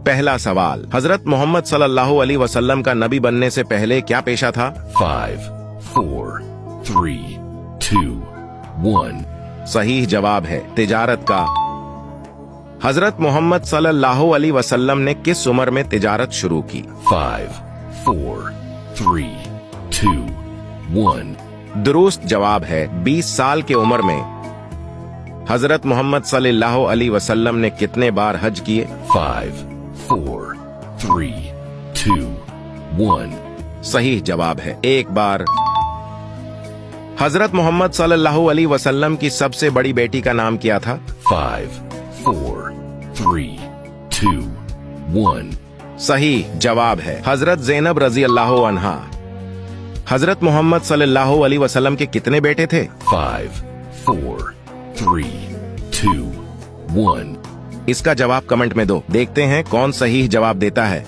पहला सवाल, हजरत मोहम्मद सल्लल्लाहु अलैहि वसल्लम का नबी बनने से पहले क्या पेशा था? 5, 4, 3, 2, 1. सही जवाब है तिजारत का। हजरत मोहम्मद सल्लल्लाहु अलैहि वसल्लम ने किस उम्र में तिजारत शुरू की? 5, 4, 3, 2, 1. दुरुस्त जवाब है 20 साल के उम्र में। हजरत मोहम्मद सल्लल्लाहु अलैहि वसल्लम ने कितने बार हज किए? 5, 4, 3, 2, 1. सही जवाब है एक बार। हजरत मोहम्मद सल्लल्लाहु अलैहि वसल्लम की सबसे बड़ी बेटी का नाम क्या था? 5, 4, 3, 2, 1. सही जवाब है हजरत ज़ैनब रजी अल्लाह अन्हा। हजरत मोहम्मद सल्लल्लाहु अलैहि वसल्लम के कितने बेटे थे? 5, 4, 3, 2, 1. इसका जवाब कमेंट में दो, देखते हैं कौन सही जवाब देता है।